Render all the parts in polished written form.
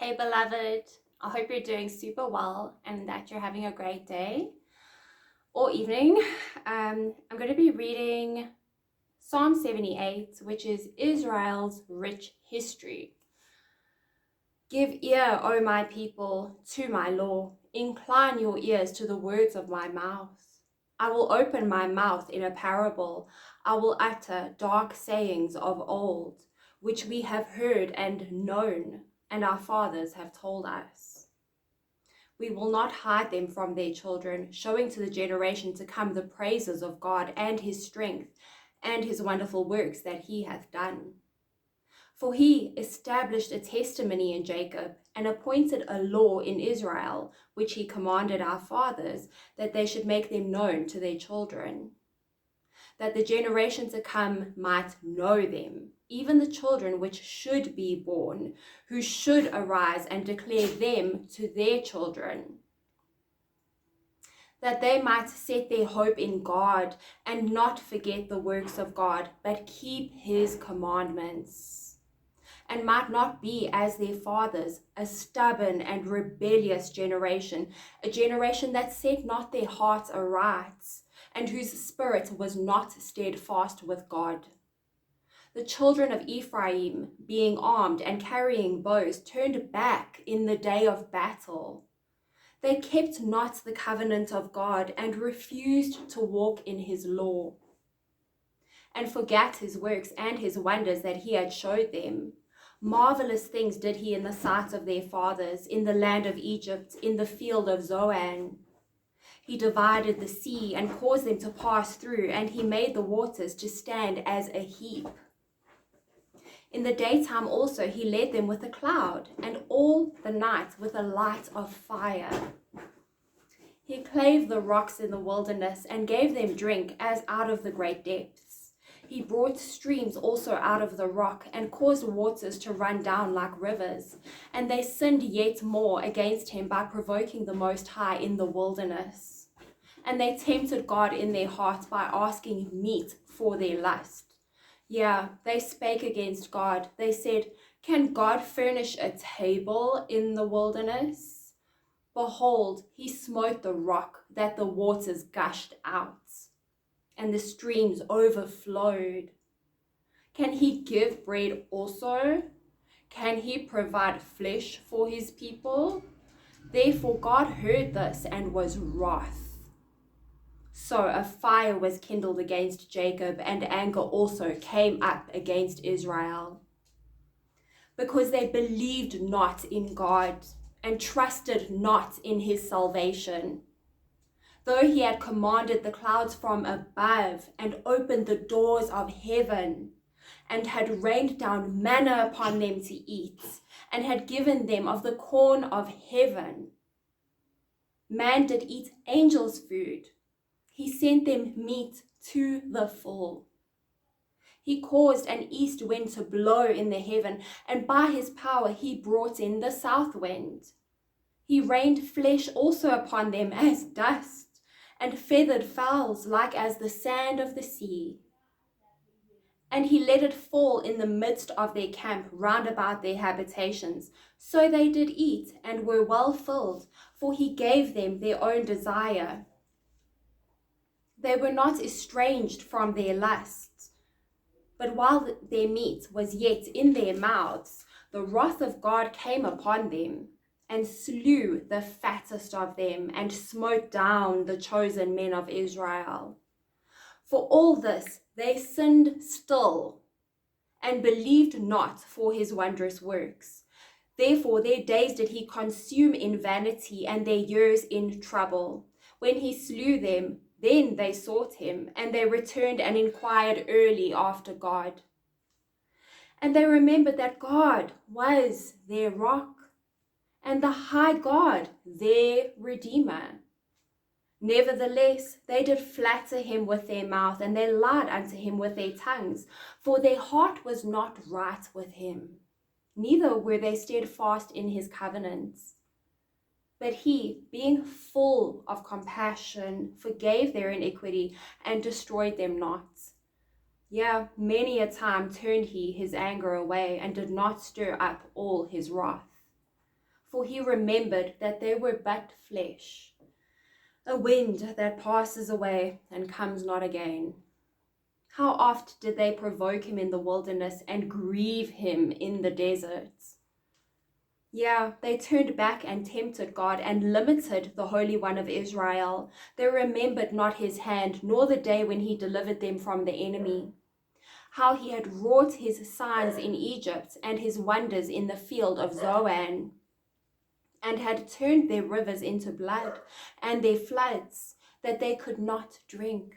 Hey beloved, I hope you're doing super well and that you're having a great day or evening. I'm going to be reading Psalm 78, which is Israel's rich history. Give ear, O my people, to my law. Incline your ears to the words of my mouth. I will open my mouth in a parable. I will utter dark sayings of old, which we have heard and known, and our fathers have told us. We will not hide them from their children, showing to the generation to come the praises of God and his strength and his wonderful works that he hath done. For he established a testimony in Jacob and appointed a law in Israel, which he commanded our fathers, that they should make them known to their children, that the generation to come might know them, even the children which should be born, who should arise and declare them to their children, that they might set their hope in God and not forget the works of God, but keep his commandments, and might not be as their fathers, a stubborn and rebellious generation, a generation that set not their hearts aright, and whose spirit was not steadfast with God. The children of Ephraim, being armed and carrying bows, turned back in the day of battle. They kept not the covenant of God and refused to walk in his law, and forgat his works and his wonders that he had showed them. Marvelous things did he in the sight of their fathers, in the land of Egypt, in the field of Zoan. He divided the sea and caused them to pass through, and he made the waters to stand as a heap. In the daytime also he led them with a cloud, and all the night with a light of fire. He clave the rocks in the wilderness and gave them drink as out of the great depths. He brought streams also out of the rock and caused waters to run down like rivers. And they sinned yet more against him by provoking the Most High in the wilderness. And they tempted God in their hearts by asking meat for their lust. Yeah, they spake against God. They said, can God furnish a table in the wilderness? Behold, he smote the rock that the waters gushed out, and the streams overflowed. Can he give bread also? Can he provide flesh for his people? Therefore God heard this and was wroth. So a fire was kindled against Jacob, and anger also came up against Israel, because they believed not in God and trusted not in his salvation. Though he had commanded the clouds from above and opened the doors of heaven, and had rained down manna upon them to eat, and had given them of the corn of heaven, man did eat angels' food. He sent them meat to the full. He caused an east wind to blow in the heaven, and by his power he brought in the south wind. He rained flesh also upon them as dust, and feathered fowls like as the sand of the sea. And he let it fall in the midst of their camp round about their habitations. So they did eat and were well filled, for he gave them their own desire. They were not estranged from their lusts, but while their meat was yet in their mouths, the wrath of God came upon them, and slew the fattest of them, and smote down the chosen men of Israel. For all this they sinned still, and believed not for his wondrous works. Therefore their days did he consume in vanity, and their years in trouble. When he slew them, then they sought him, and they returned and inquired early after God. And they remembered that God was their rock, and the high God their Redeemer. Nevertheless, they did flatter him with their mouth, and they lied unto him with their tongues, for their heart was not right with him, neither were they steadfast in his covenants. But he, being full of compassion, forgave their iniquity and destroyed them not. Yea, many a time turned he his anger away, and did not stir up all his wrath. for he remembered that they were but flesh, a wind that passes away and comes not again. How oft did they provoke him in the wilderness and grieve him in the deserts? Yeah, they turned back and tempted God and limited the Holy One of Israel. They remembered not his hand, nor the day when he delivered them from the enemy. How he had wrought his signs in Egypt and his wonders in the field of Zoan, and had turned their rivers into blood and their floods, that they could not drink.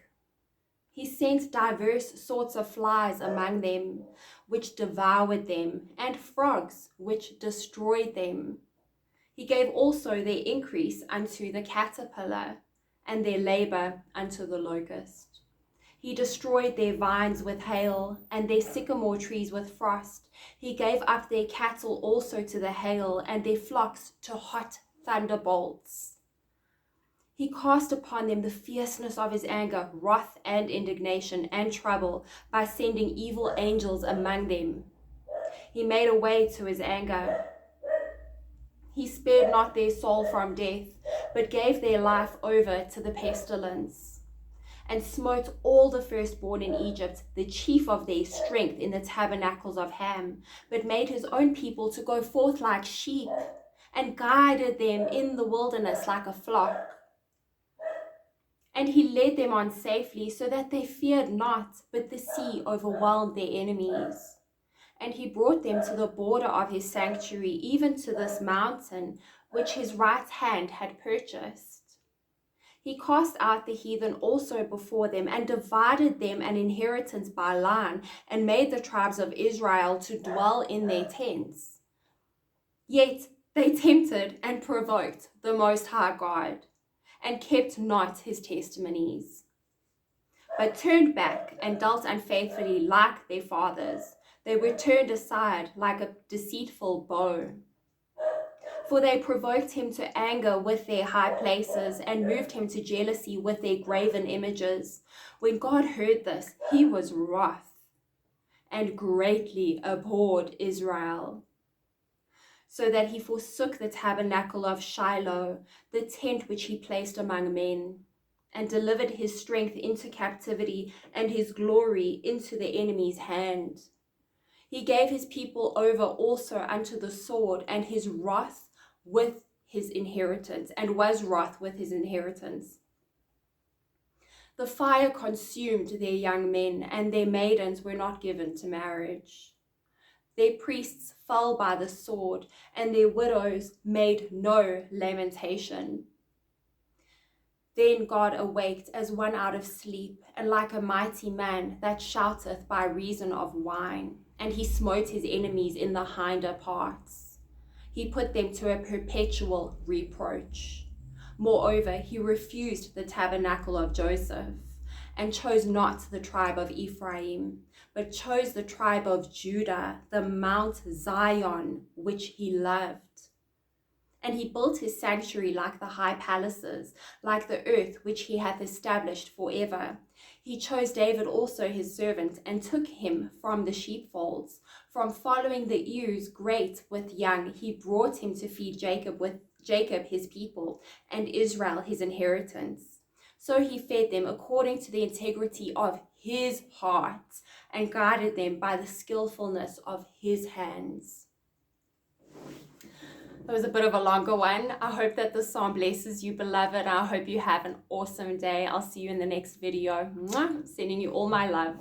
He sent diverse sorts of flies among them, which devoured them, and frogs, which destroyed them. He gave also their increase unto the caterpillar, and their labor unto the locust. He destroyed their vines with hail, and their sycamore trees with frost. He gave up their cattle also to the hail, and their flocks to hot thunderbolts. He cast upon them the fierceness of his anger, wrath and indignation and trouble, by sending evil angels among them. He made a way to his anger. He spared not their soul from death, but gave their life over to the pestilence, and smote all the firstborn in Egypt, the chief of their strength in the tabernacles of Ham, but made his own people to go forth like sheep, and guided them in the wilderness like a flock. And he led them on safely, so that they feared not, but the sea overwhelmed their enemies. And he brought them to the border of his sanctuary, even to this mountain, which his right hand had purchased. He cast out the heathen also before them, and divided them an inheritance by line, and made the tribes of Israel to dwell in their tents. Yet they tempted and provoked the Most High God, and kept not his testimonies, but turned back and dealt unfaithfully like their fathers. They were turned aside like a deceitful bow. For they provoked him to anger with their high places, and moved him to jealousy with their graven images. When God heard this, he was wroth, and greatly abhorred Israel, so that he forsook the tabernacle of Shiloh, the tent which he placed among men, and delivered his strength into captivity, and his glory into the enemy's hand. He gave his people over also unto the sword, and his wrath with his inheritance, and was wroth with his inheritance. The fire consumed their young men, and their maidens were not given to marriage. Their priests fell by the sword, and their widows made no lamentation. Then God awaked as one out of sleep, and like a mighty man that shouteth by reason of wine. And he smote his enemies in the hinder parts. He put them to a perpetual reproach. Moreover, he refused the tabernacle of Joseph, and chose not the tribe of Ephraim, but chose the tribe of Judah, the Mount Zion, which he loved. And he built his sanctuary like the high palaces, like the earth which he hath established forever. He chose David also his servant, and took him from the sheepfolds. From following the ewes great with young, he brought him to feed Jacob his people, and Israel his inheritance. So he fed them according to the integrity of his heart, and guided them by the skillfulness of his hands. That was a bit of a longer one. I hope that this psalm blesses you, beloved. I hope you have an awesome day. I'll see you in the next video. Mwah! Sending you all my love.